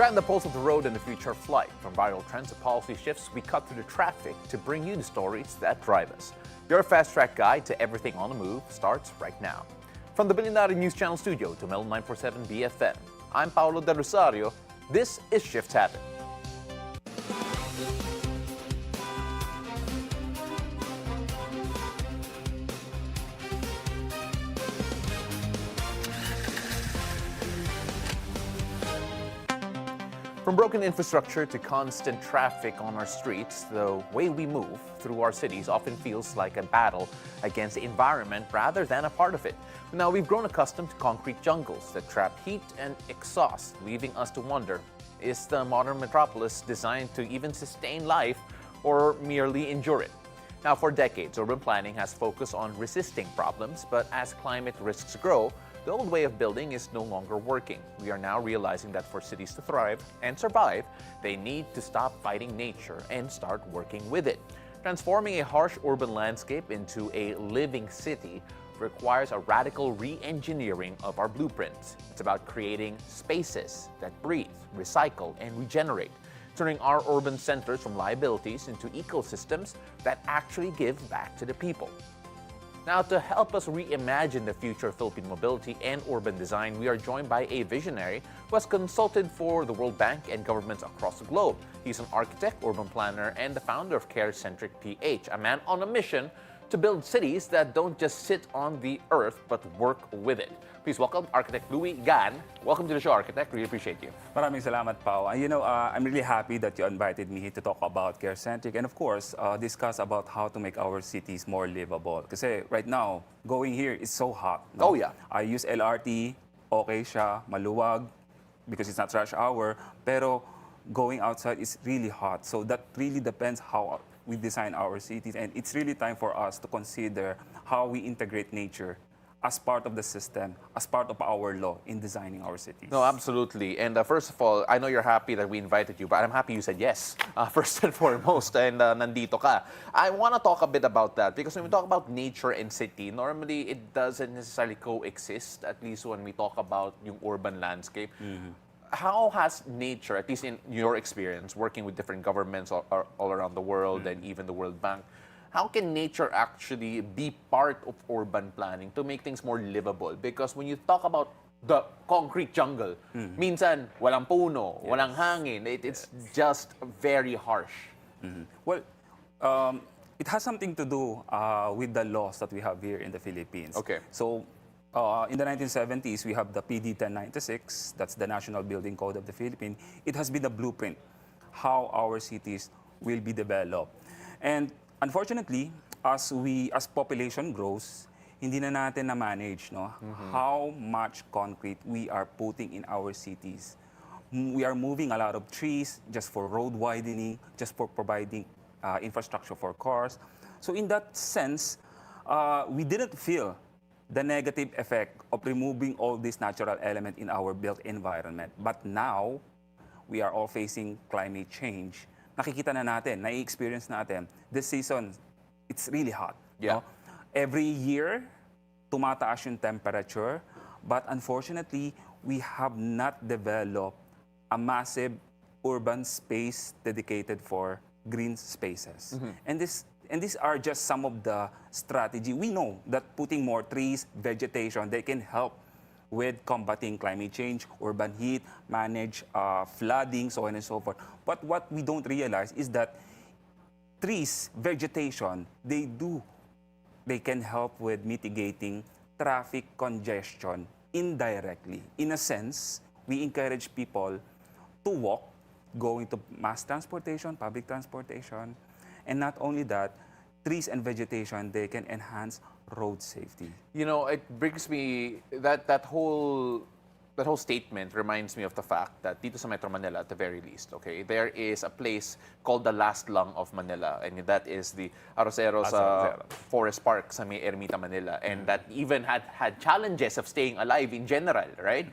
Strand the pulse of the road and the future of flight. From viral trends to policy shifts, we cut through the traffic to bring you the stories that drive us. Your fast-track guide to everything on the move starts right now. From the Billion Dollar News Channel studio to Mel 947 BFM, I'm Paolo del Rosario. This is Shift Happen. From broken infrastructure to constant traffic on our streets, the way we move through our cities often feels like a battle against the environment rather than a part of it. Now, we've grown accustomed to concrete jungles that trap heat and exhaust, leaving us to wonder, is the modern metropolis designed to even sustain life or merely endure it? Now, for decades, urban planning has focused on resisting problems, but as climate risks grow, the old way of building is no longer working. We are now realizing that for cities to thrive and survive, they need to stop fighting nature and start working with it. Transforming a harsh urban landscape into a living city requires a radical re-engineering of our blueprints. It's about creating spaces that breathe, recycle, and regenerate, turning our urban centers from liabilities into ecosystems that actually give back to the people. Now, to help us reimagine the future of Philippine mobility and urban design, we are joined by a visionary who has consulted for the World Bank and governments across the globe. He's an architect, urban planner, and the founder of CARe-Centric PH, a man on a mission to build cities that don't just sit on the earth, but work with it. Please welcome Architect Louwie Gan. Welcome to the show, Architect. Really appreciate you. Maraming salamat, Pao. I'm really happy that you invited me here to talk about CARe-Centric and, of course, discuss about how to make our cities more livable. Kasi right now, going here is so hot. No? Oh, yeah. I use LRT, okay siya, maluwag, because it's not rush hour. Pero going outside is really hot. So that really depends how we design our cities. And it's really time for us to consider how we integrate nature as part of the system, as part of our law in designing our cities. No, absolutely. And first of all, I know you're happy that we invited you, but I'm happy you said yes, first and foremost, and nandito ka. I want to talk a bit about that because when we talk about nature and city, normally it doesn't necessarily coexist, at least when we talk about yung urban landscape. Mm-hmm. How has nature, at least in your experience, working with different governments all around the world and even the World Bank, how can nature actually be part of urban planning to make things more livable? Because when you talk about the concrete jungle, minsan walang puno, walang hangin, it's just very harsh. Well, it has something to do with the laws that we have here in the Philippines. Okay. So, in the 1970s, we have the PD 1096, that's the National Building Code of the Philippines. It has been the blueprint how our cities will be developed. And unfortunately, as population grows, hindi na natin na-manage how much concrete we are putting in our cities. We are moving a lot of trees just for road widening, just for providing infrastructure for cars. So in that sense, we didn't feel the negative effect of removing all this natural element in our built environment. But now, we are all facing climate change. Nakikita na natin, na-experience natin, this season, it's really hot. Yeah. No? Every year, tumataas yung temperature, but unfortunately, we have not developed a massive urban space dedicated for green spaces. And these are just some of the strategy. We know that putting more trees, vegetation, they can help with combating climate change, urban heat, manage flooding, so on and so forth. But what we don't realize is that trees, vegetation, they can help with mitigating traffic congestion indirectly. In a sense, we encourage people to walk, going to mass transportation, public transportation, and not only that, trees and vegetation, they can enhance road safety. You know, it brings me, that whole statement reminds me of the fact that dito sa Metro Manila, at the very least, okay, there is a place called the Last Lung of Manila, and that is the Arroceros Forest Park sa may Ermita, Manila, and that even had challenges of staying alive in general, right?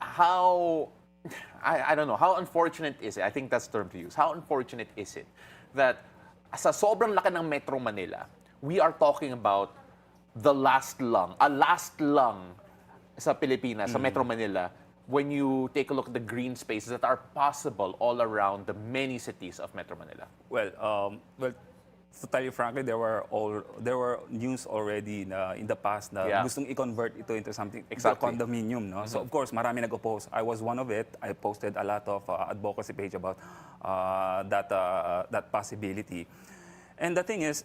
How, I don't know, how unfortunate is it? I think that's the term to use. How unfortunate is it that sa sobrang laki ng Metro Manila, we are talking about the last lung, a last lung sa Pilipinas, sa Metro Manila, when you take a look at the green spaces that are possible all around the many cities of Metro Manila? Well, to tell you frankly, there were news already in the past na Yeah. gustong i-convert ito into something, into a Exactly. condominium, no? So of course, marami nag-oppose. I was one of it. I posted a lot of advocacy page about that possibility. And the thing is,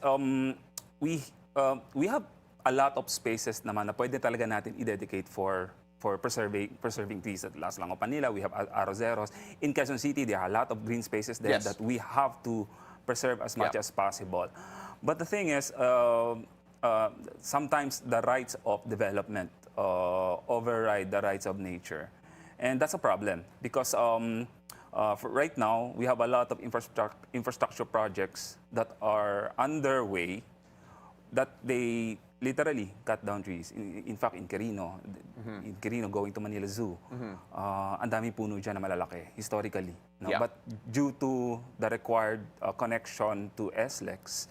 we have a lot of spaces naman na pwede talaga natin i-dedicate for preserving trees at Las Lango Manila. We have Arozeros. In Quezon City, there are a lot of green spaces there Yes. that we have to preserve as much Yeah. as possible. But the thing is, sometimes the rights of development override the rights of nature. And that's a problem because for right now, we have a lot of infrastructure projects that are underway that they literally cut down trees. In fact, in Quirino, going to Manila Zoo, ang daming puno dyan na malalaki, historically. No? Yeah. But due to the required connection to SLEX,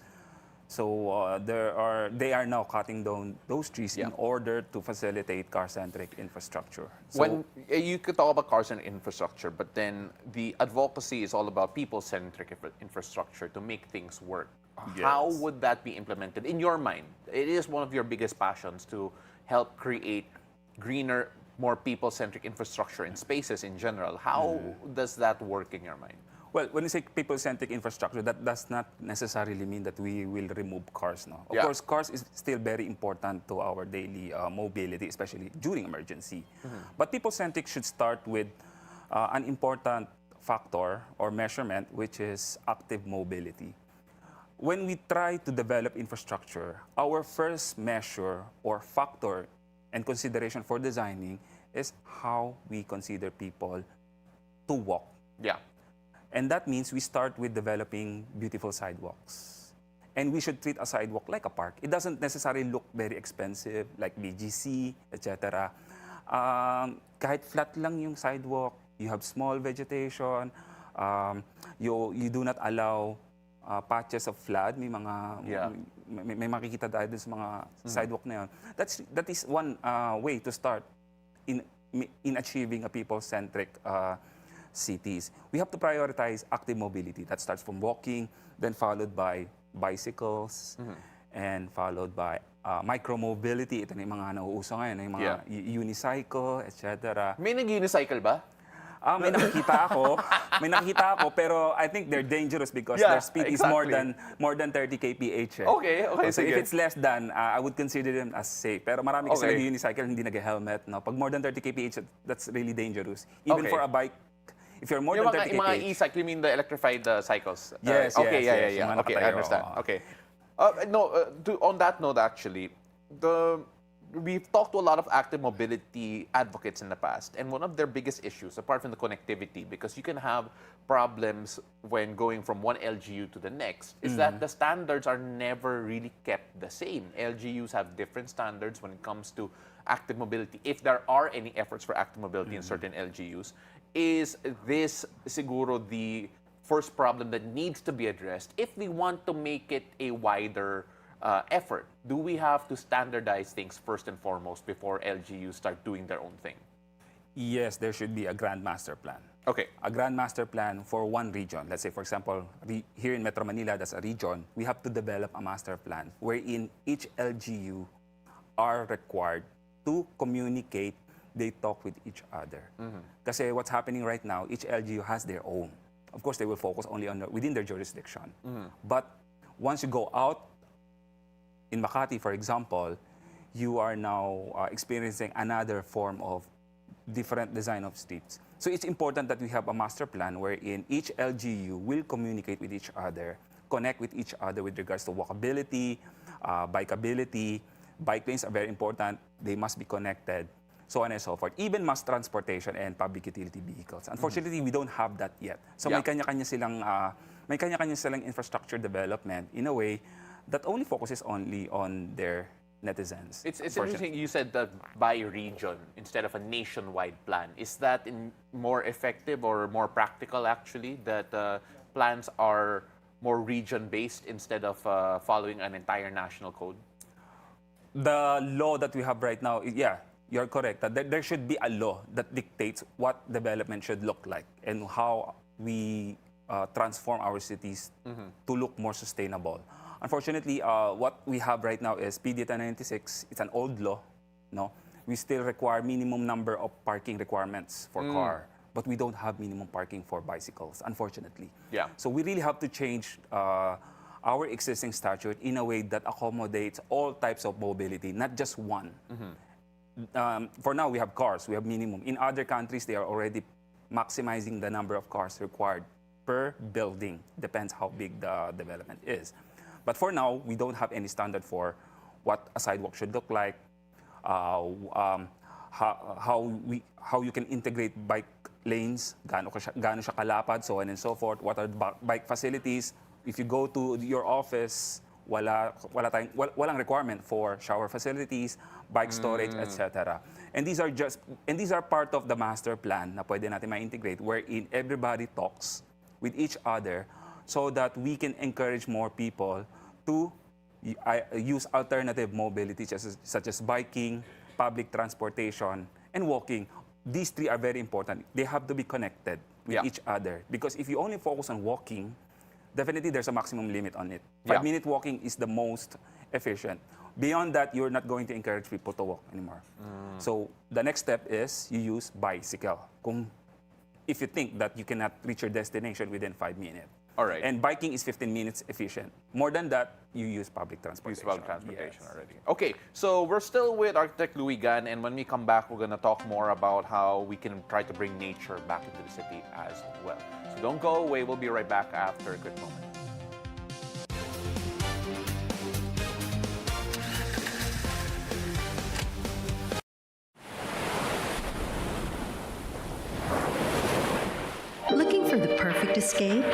so they are now cutting down those trees in order to facilitate CARe-Centric infrastructure. So, When you could talk about cars and infrastructure, but then the advocacy is all about people-centric infrastructure to make things work. How Yes. would that be implemented in your mind? It is one of your biggest passions to help create greener, more people-centric infrastructure in spaces in general. How does that work in your mind? well, when you say people-centric infrastructure, that does not necessarily mean that we will remove cars. No? Of Yeah. course, cars is still very important to our daily mobility, especially during emergency. But people-centric should start with an important factor or measurement, which is active mobility. When we try to develop infrastructure, our first measure or factor and consideration for designing is how we consider people to walk. Yeah. And that means we start with developing beautiful sidewalks. And we should treat a sidewalk like a park. It doesn't necessarily look very expensive, like BGC, etc. Kahit flat lang yung sidewalk, you have small vegetation, you do not allow patches of flood, may mga may makikita tayo dun sa mga sidewalk na yun. That is one way to start in achieving a people-centric cities. We have to prioritize active mobility. That starts from walking, then followed by bicycles, and followed by micromobility. Ito na yung mga nauuso ngayon, yung mga unicycle, etc. May nag-unicycle ba? May nakikita ako, pero I think they're dangerous because their speed is more than 30 kph. Okay, So sige. if it's less than, I would consider them as safe. Pero marami kasi nag-unicycle, hindi nag-helmet. No? Pag more than 30 kph, that's really dangerous. Even for a bike, if you're more Yung than 30 mga kph. e-cycle, you mean the electrified cycles? Yes, okay, yes. yeah. Yung mga Okay, I nakatayo, understand. oo. Okay. On that note, actually, we've talked to a lot of active mobility advocates in the past, and one of their biggest issues, apart from the connectivity, because you can have problems when going from one LGU to the next, is that the standards are never really kept the same. LGUs have different standards when it comes to active mobility, if there are any efforts for active mobility in certain LGUs. Is this siguro the first problem that needs to be addressed if we want to make it a wider effort? Do we have to standardize things first and foremost before LGUs start doing their own thing? Yes, there should be a grand master plan. Okay. A grand master plan for one region. Let's say, for example, here in Metro Manila, that's a region. We have to develop a master plan wherein each LGU are required to communicate, they talk with each other. Kasi what's happening right now, each LGU has their own. Of course, they will focus only on within their jurisdiction. But once you go out, in Makati, for example, you are now experiencing another form of different design of streets. So it's important that we have a master plan wherein each LGU will communicate with each other, connect with each other with regards to walkability, bikeability. Bike lanes are very important. They must be connected, so on and so forth. Even mass transportation and public utility vehicles. Unfortunately, we don't have that yet. So may kanya-kanya silang infrastructure development in a way that only focuses only on their netizens. It's interesting you said that by region instead of a nationwide plan. Is that more effective or more practical, actually, that plans are more region-based instead of following an entire national code? The law that we have right now, You're correct. That there should be a law that dictates what development should look like and how we transform our cities to look more sustainable. Unfortunately, what we have right now is PD 1096. It's an old law. No, we still require minimum number of parking requirements for car, but we don't have minimum parking for bicycles, unfortunately. Yeah. So we really have to change our existing statute in a way that accommodates all types of mobility, not just one. For now, we have cars, we have minimum. In other countries, they are already maximizing the number of cars required per building. Depends how big the development is. But for now, we don't have any standard for what a sidewalk should look like, how you can integrate bike lanes, gaano siya kalapad, so on and so forth. What are the bike facilities? If you go to your office, walang requirement for shower facilities, bike storage, etc. And these are part of the master plan na pwede natin ma-integrate, wherein everybody talks with each other so that we can encourage more people to use alternative mobility such as biking, public transportation, and walking. These three are very important. They have to be connected with each other, because if you only focus on walking, definitely there's a maximum limit on it. 5-minute walking is the most efficient. Beyond that, you're not going to encourage people to walk anymore. So the next step is you use bicycle. If you think that you cannot reach your destination within 5 minutes. All right. And biking is 15 minutes efficient. More than that, you use public transportation. Use public transportation Yes. already. Okay, so we're still with Architect Louwie Gan, and when we come back, we're going to talk more about how we can try to bring nature back into the city as well. So don't go away. We'll be right back after a quick moment. Looking for the perfect escape?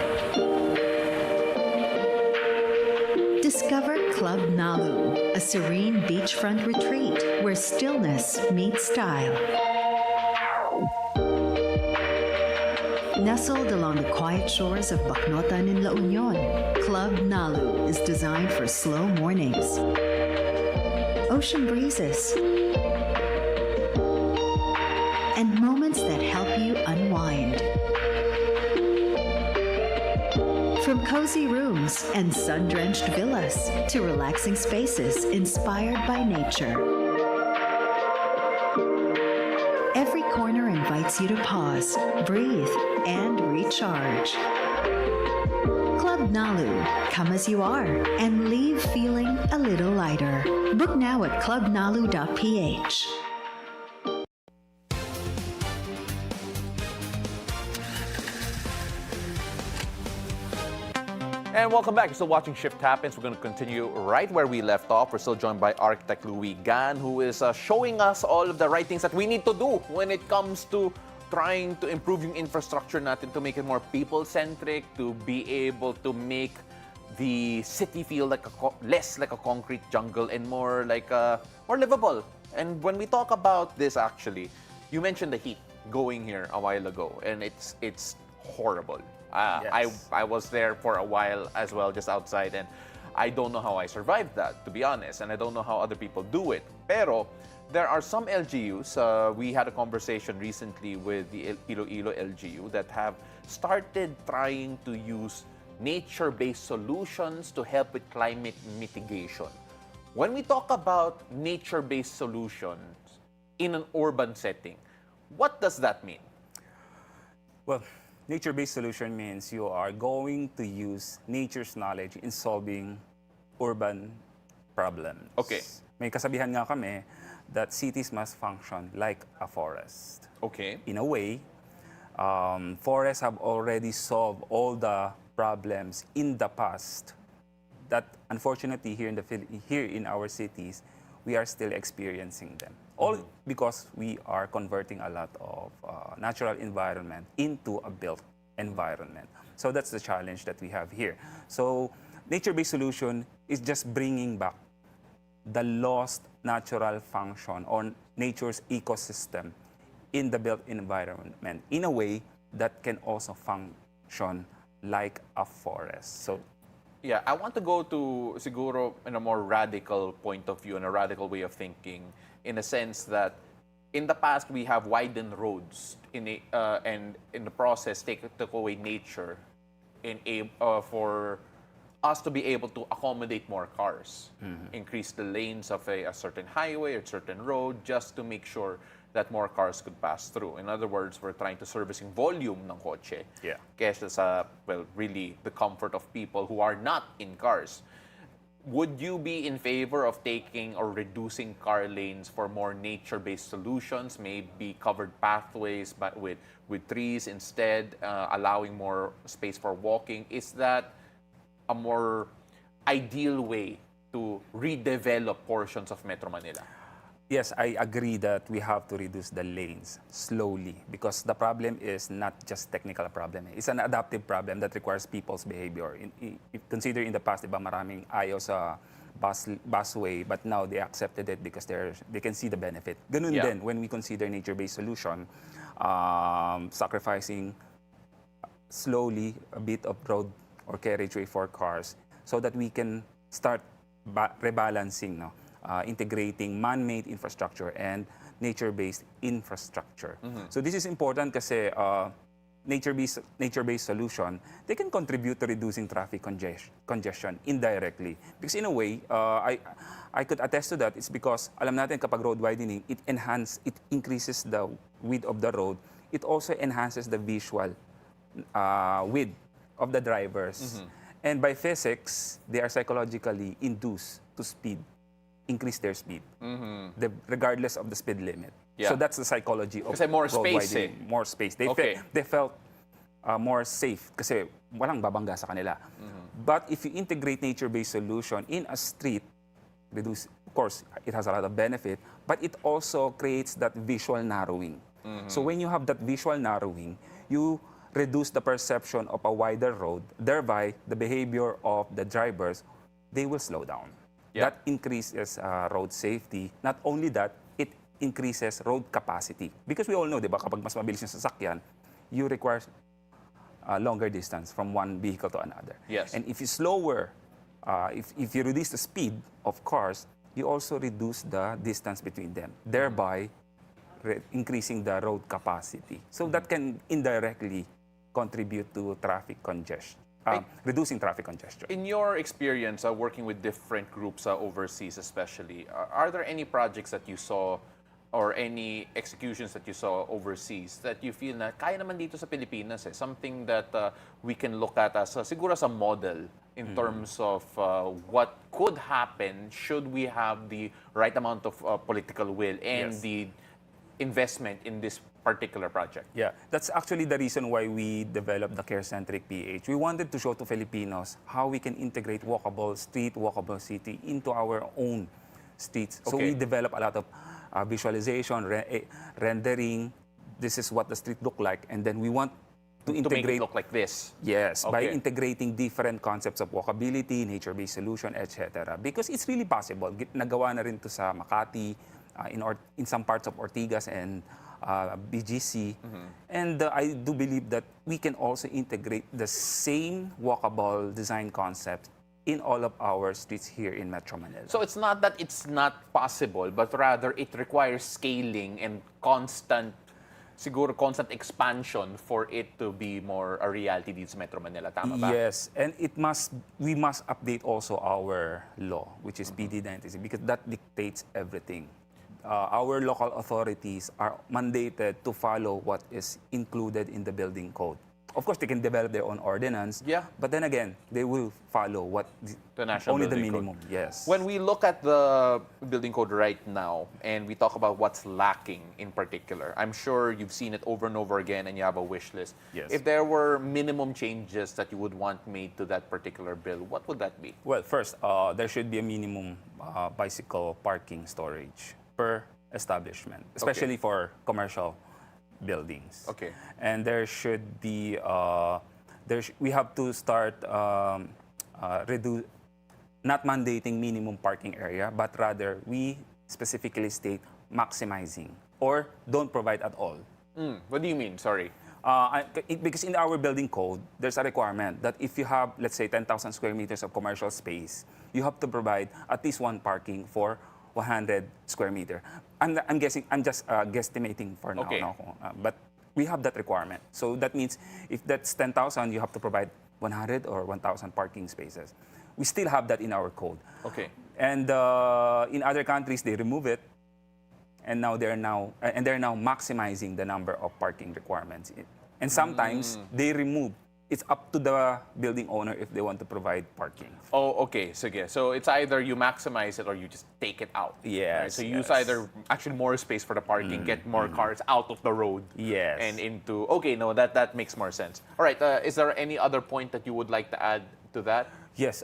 Discover Club Nalu, a serene beachfront retreat where stillness meets style. Nestled along the quiet shores of Bacnotan in La Union, Club Nalu is designed for slow mornings, ocean breezes, and moments that help you unwind. From cozy rooms and sun-drenched villas to relaxing spaces inspired by nature. Every corner invites you to pause, breathe, and recharge. Club Nalu, come as you are and leave feeling a little lighter. Book now at clubnalu.ph. And welcome back. You're still watching Shift Happens. We're going to continue right where we left off. We're still joined by Architect Louwie Gan, who is showing us all of the right things that we need to do when it comes to trying to improve yung infrastructure natin to make it more people-centric, to be able to make the city feel like less like a concrete jungle and more like more livable. And when we talk about this, actually, you mentioned the heat going here a while ago, and it's horrible. Yes. I was there for a while as well, just outside, and I don't know how I survived that, to be honest, and I don't know how other people do it. Pero there are some LGUs, we had a conversation recently with the Iloilo LGU that have started trying to use nature-based solutions to help with climate mitigation. When we talk about nature-based solutions in an urban setting, what does that mean? Well, nature-based solution means you are going to use nature's knowledge in solving urban problems. Okay. May kasabihan nga kami that cities must function like a forest. Okay. In a way, forests have already solved all the problems in the past that unfortunately here in our cities, we are still experiencing them. All because we are converting a lot of natural environment into a built environment. So that's the challenge that we have here. So nature-based solution is just bringing back the lost natural function or nature's ecosystem in the built environment in a way that can also function like a forest. So yeah, I want to go to siguro in a more radical point of view and a radical way of thinking, in a sense that in the past, we have widened roads and in the process took away nature for us to be able to accommodate more cars, increase the lanes of a certain highway or certain road just to make sure that more cars could pass through. In other words, we're trying to servicing volume ng kotse kesa sa, well, really the comfort of people who are not in cars. Would you be in favor of taking or reducing car lanes for more nature-based solutions, maybe covered pathways but with trees instead, allowing more space for walking? Is that a more ideal way to redevelop portions of Metro Manila? Yes, I agree that we have to reduce the lanes slowly because the problem is not just technical problem. It's an adaptive problem that requires people's behavior. Consider in the past, diba, maraming ayaw sa busway, but now they accepted it because they can see the benefit. Ganun din when we consider nature-based solution, sacrificing slowly a bit of road or carriageway for cars so that we can start rebalancing, no? Integrating man-made infrastructure and nature-based infrastructure. So this is important kasi nature-based solution, they can contribute to reducing traffic congestion indirectly. Because in a way, I could attest to that. It's because alam natin kapag road widening, it increases the width of the road. It also enhances the visual width of the drivers. And by physics, they are psychologically induced to increase their speed, regardless of the speed limit. So that's the psychology of kasi more road space, widening. More space. They felt more safe kasi walang babangga sa kanila. But if you integrate nature-based solution in a street, of course, it has a lot of benefit, but it also creates that visual narrowing. So when you have that visual narrowing, you reduce the perception of a wider road, thereby the behavior of the drivers, they will slow down. That increases road safety. Not only that, it increases road capacity. Because we all know, di ba, kapag mas mabilis yung sasakyan, you require a longer distance from one vehicle to another. And if you if you reduce the speed of cars, you also reduce the distance between them, thereby increasing the road capacity. So that can indirectly contribute to traffic congestion. Reducing traffic congestion. In your experience working with different groups overseas especially, are there any projects that you saw or any executions that you saw overseas that you feel na kaya naman dito sa Pilipinas something that we can look at as siguro as a model in terms of what could happen should we have the right amount of political will and the investment in this particular project? That's actually the reason why we developed the CARe-Centric PH. We wanted to show to Filipinos how we can integrate walkable street, walkable city into our own streets. So we develop a lot of visualization, rendering. This is what the street look like, and then we want to integrate. Make it look like this. Yes, by integrating different concepts of walkability, nature-based solution, etc. Because it's really possible. Nagawa na rin to sa Makati, in some parts of Ortigas and BGC. And I do believe that we can also integrate the same walkable design concept in all of our streets here in Metro Manila. So it's not that it's not possible, but rather it requires scaling and constant expansion for it to be more a reality dito sa Metro Manila. Tama ba? Yes, and we must update also our law, which is PD 96, because that dictates everything. Our local authorities are mandated to follow what is included in the building code. Of course, they can develop their own ordinance, but then again, they will follow what the national only the building minimum. code. Yes. When we look at the building code right now and we talk about what's lacking in particular, I'm sure you've seen it over and over again and you have a wish list. If there were minimum changes that you would want made to that particular bill, what would that be? Well, first, there should be a minimum bicycle parking storage per establishment, especially for commercial buildings. And there should be, we have to start not mandating minimum parking area, but rather we specifically state maximizing or don't provide at all. What do you mean? Sorry. Because in our building code, there's a requirement that if you have, let's say, 10,000 square meters of commercial space, you have to provide at least one parking for 100 square meter. I'm guessing, I'm just guesstimating for now. Okay. No? But we have that requirement. So that means if that's 10,000, you have to provide 100 or 1,000 parking spaces. We still have that in our code. Okay. And in other countries, they remove it, and now they're now maximizing the number of parking requirements. And sometimes they remove. It's up to the building owner if they want to provide parking. Oh, okay. Sige. So it's either you maximize it or you just take it out. Yes, Right? So you use yes. either actually more space for the parking, get more cars out of the road. Yes. And into. Okay, no, that makes more sense. All right. Is there any other point that you would like to add to that? Yes.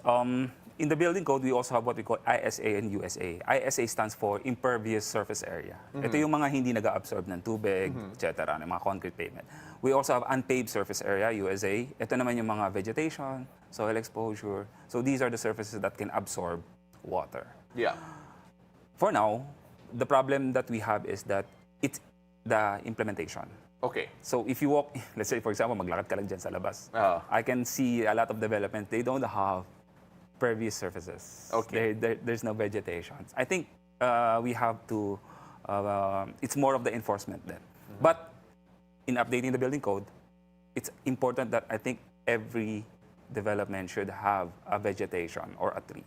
In the building code, we also have what we call ISA and USA. ISA stands for impervious surface area. Ito yung mga hindi nag-absorb ng tubig, etc., ng mga concrete pavement. We also have unpaved surface area, USA. Ito naman yung mga vegetation, soil exposure. So these are the surfaces that can absorb water. Yeah. For now, the problem that we have is that it's the implementation. Okay. So if you walk, let's say for example, maglakad ka lang dyan sa labas. I can see a lot of development, they don't have pervious surfaces. Okay. There's no vegetation. I think we have to, it's more of the enforcement then. But in updating the building code, it's important that I think every development should have a vegetation or a tree.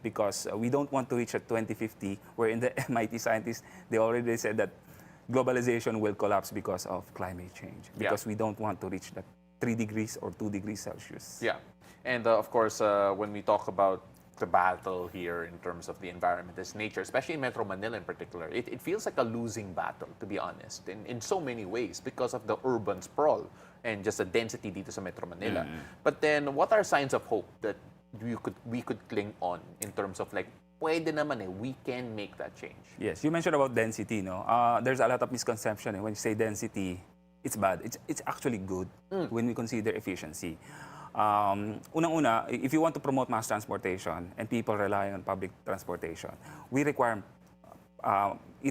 Because we don't want to reach at 2050, where in the MIT scientists, they already said that globalization will collapse because of climate change. Because we don't want to reach that 3 degrees or 2 degrees Celsius. Yeah. And of course, when we talk about the battle here in terms of the environment as nature, especially in Metro Manila in particular, it feels like a losing battle, to be honest, in so many ways because of the urban sprawl and just the density dito sa Metro Manila. But then, what are signs of hope that we could cling on in terms of like, pwede naman we can make that change? Yes, you mentioned about density, no? There's a lot of misconception. When you say density, it's bad. It's actually good when we consider efficiency. Unang-una, if you want to promote mass transportation and people rely on public transportation, it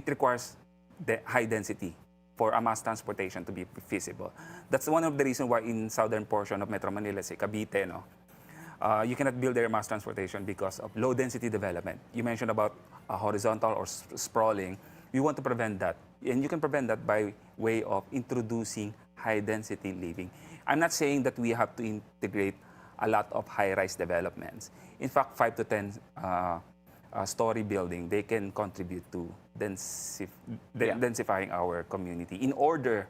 requires the high density for a mass transportation to be feasible. That's one of the reasons why in southern portion of Metro Manila, say Cavite, no, you cannot build their mass transportation because of low density development. You mentioned about horizontal or sprawling. We want to prevent that. And you can prevent that by way of introducing high density living. I'm not saying that we have to integrate a lot of high-rise developments. In fact, 5 to 10 story building, they can contribute to densifying our community in order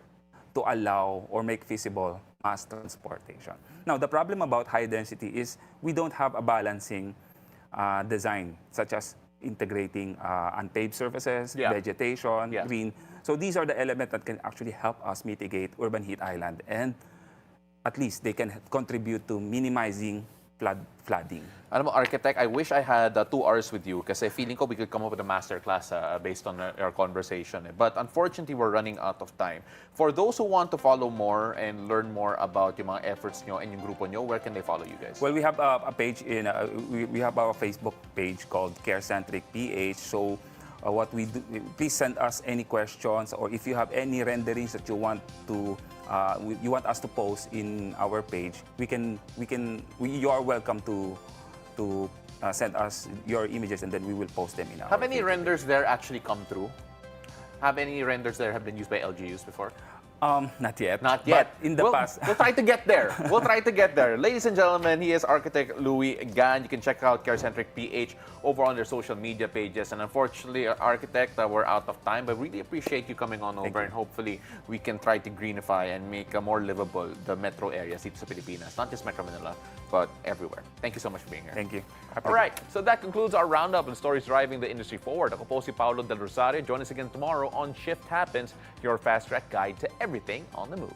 to allow or make feasible mass transportation. Now, the problem about high density is we don't have a balancing design, such as integrating unpaved surfaces, vegetation, green. So these are the elements that can actually help us mitigate urban heat island, and at least they can contribute to minimizing flooding. Alam mo, Architect, I wish I had 2 hours with you kasi feeling ko we could come up with a master class based on our conversation. But unfortunately, we're running out of time. For those who want to follow more and learn more about yung mga efforts nyo and yung grupo nyo, where can they follow you guys? Well, we have a page in, we have our Facebook page called CARe-Centric PH. So what we do, please send us any questions, or if you have any renderings that you want to you want us to post in our page, you are welcome to send us your images, and then we will post them in our Have any Facebook renders there actually come through? Have any renders there have been used by LGUs before? Not yet. Not yet. But in the past. We'll try to get there. We'll try to get there. Ladies and gentlemen, he is Architect Louwie Gan. You can check out CARe-Centric PH over on their social media pages. And unfortunately, Architect, we're out of time. But really appreciate you coming on over. And hopefully, we can try to greenify and make more livable the metro areas dito sa Pilipinas. Not just Metro Manila, but everywhere. Thank you so much for being here. Thank you. All right. So that concludes our roundup on stories driving the industry forward. Ako po si Paolo del Rosario. Join us again tomorrow on Shift Happens, your fast track guide to everything on the move.